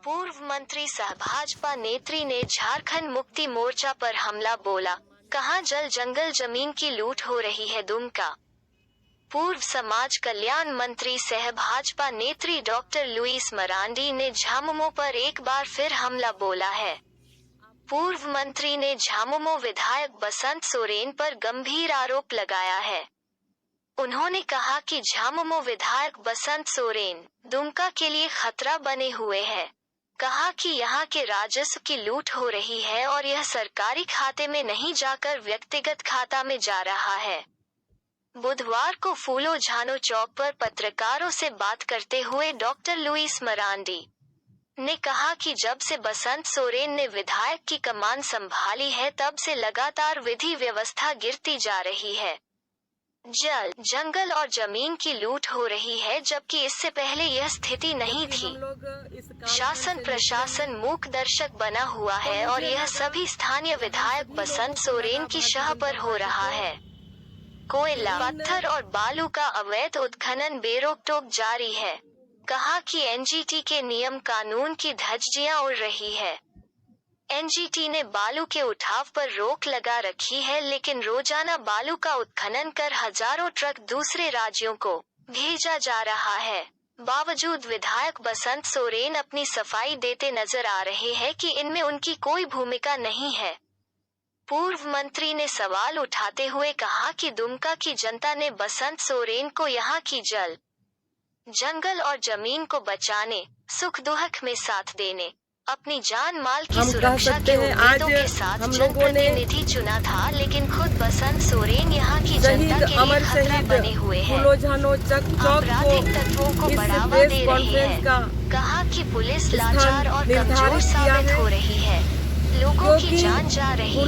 पूर्व मंत्री सह भाजपा नेत्री ने झारखंड मुक्ति मोर्चा पर हमला बोला, कहा जल जंगल जमीन की लूट हो रही है दुमका। पूर्व समाज कल्याण मंत्री सह भाजपा नेत्री डॉक्टर लुईस मरांडी ने झामुमो पर एक बार फिर हमला बोला है। पूर्व मंत्री ने झामुमो विधायक बसंत सोरेन पर गंभीर आरोप लगाया है। उन्होंने कहा कि झामुमो विधायक बसंत सोरेन दुमका के लिए खतरा बने हुए हैं। कहा कि यहां के राजस्व की लूट हो रही है और यह सरकारी खाते में नहीं जाकर व्यक्तिगत खाता में जा रहा है। बुधवार को फूलो झानो चौक पर पत्रकारों से बात करते हुए डॉक्टर लुईस मरांडी ने कहा कि जब से बसंत सोरेन ने विधायक की कमान संभाली है तब से लगातार विधि व्यवस्था गिरती जा रही है। जल जंगल और जमीन की लूट हो रही है, जबकि इससे पहले यह स्थिति नहीं थी। शासन प्रशासन मूक दर्शक बना हुआ है और यह सभी स्थानीय विधायक बसंत सोरेन की शाह पर हो रहा है। कोयला, पत्थर और बालू का अवैध उत्खनन बेरोक-टोक जारी है। कहा कि एनजीटी के नियम कानून की धज्जियां उड़ रही है। एनजीटी ने बालू के उठाव पर रोक लगा रखी है, लेकिन रोजाना बालू का उत्खनन कर हजारों ट्रक दूसरे राज्यों को भेजा जा रहा है। बावजूद विधायक बसंत सोरेन अपनी सफाई देते नजर आ रहे हैं कि इनमें उनकी कोई भूमिका नहीं है। पूर्व मंत्री ने सवाल उठाते हुए कहा कि दुमका की जनता ने बसंत सोरेन को यहां की जल जंगल और जमीन को बचाने, सुख दुख में साथ देने, अपनी जान माल की सुरक्षा की उम्मीदों के साथ जनप्रतिनिधि चुना था, लेकिन खुद बसंत सोरेन यहाँ की जनता के लिए खतरा बने हुए हैं। आपराधिक तत्वों को बढ़ावा दे रही है। कहा कि पुलिस लाचार और कमजोर साबित हो रही है। लोगों की जान जा रही है,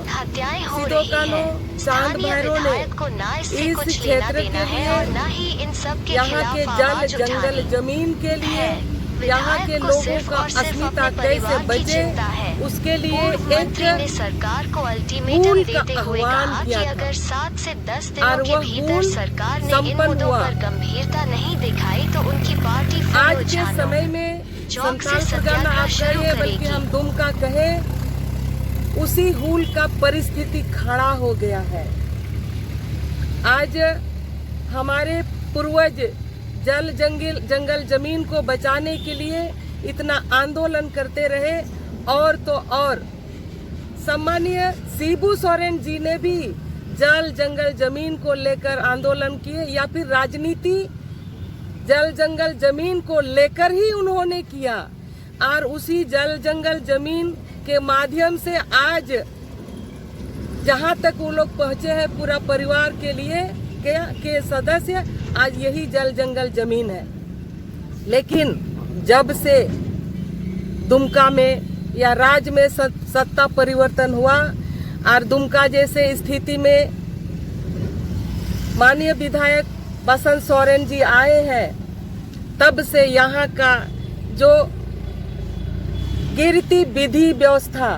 हत्याएं हो रही है। स्थानीय विधायक को ना इससे कुछ लेना देना है और न ही इन सब के खिलाफ आवाज उठानी जमीन के लिए यहाँ के लोगों का अस्मिता कैसे बचे, उसके लिए मंत्री ने सरकार को अल्टीमेटम देते हुए कहा कि अगर 7 से 10 दिनों के भीतर सरकार ने इन मुद्दों पर गंभीरता नहीं दिखाई तो उनकी पार्टी आज के समय में चौक से सत्याग्रह शुरू बल्कि हम दुमका कहे, उसी हूल का परिस्थिति खड़ा हो गया है। आज हमारे पूर्वज जल जंगल जमीन को बचाने के लिए इतना आंदोलन करते रहे, और तो और सम्मानीय शिबू सोरेन जी ने भी जल जंगल जमीन को लेकर आंदोलन किए, या फिर राजनीति जल जंगल जमीन को लेकर ही उन्होंने किया। और उसी जल जंगल जमीन के माध्यम से आज जहां तक वो लोग पहुंचे हैं, पूरा परिवार के लिए के सदस्य, आज यही जल जंगल जमीन है। लेकिन जब से दुमका में या राज्य में सत्ता परिवर्तन हुआ और दुमका जैसे स्थिति में माननीय विधायक बसंत सोरेन जी आए हैं, तब से यहाँ का जो गिरती विधि व्यवस्था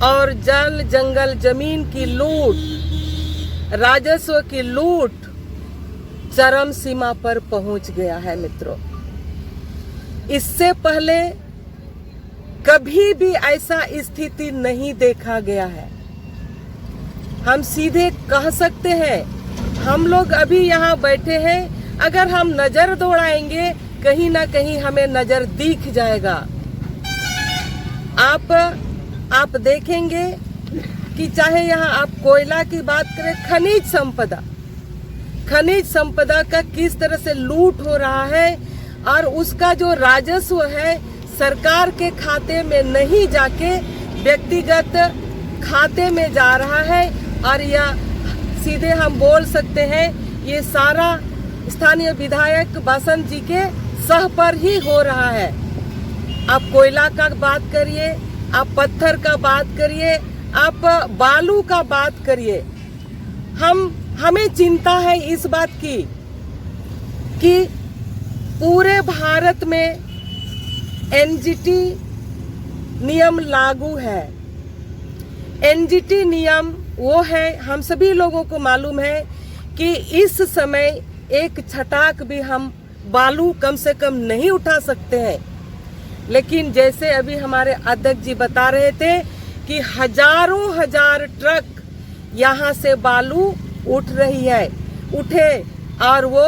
और जल जंगल जमीन की लूट, राजस्व की लूट चरम सीमा पर पहुंच गया है। मित्रों, इससे पहले कभी भी ऐसा स्थिति नहीं देखा गया है। हम सीधे कह सकते हैं, हम लोग अभी यहाँ बैठे हैं, अगर हम नजर दौड़ाएंगे कहीं ना कहीं हमें नजर दिख जाएगा। आप देखेंगे कि चाहे यहाँ आप कोयला की बात करें, खनिज संपदा का किस तरह से लूट हो रहा है, और उसका जो राजस्व है सरकार के खाते में नहीं जाके व्यक्तिगत खाते में जा रहा है। और यह सीधे हम बोल सकते हैं, ये सारा स्थानीय विधायक बसंत जी के सह पर ही हो रहा है। आप कोयला का बात करिए, आप पत्थर का बात करिए, आप बालू का बात करिए। हमें चिंता है इस बात की कि पूरे भारत में एनजीटी नियम लागू है। एनजीटी नियम वो है, हम सभी लोगों को मालूम है कि इस समय एक छटाक भी हम बालू कम से कम नहीं उठा सकते हैं। लेकिन जैसे अभी हमारे अध्यक्ष जी बता रहे थे कि हजारों हजार ट्रक यहाँ से बालू उठ रही है, उठे और वो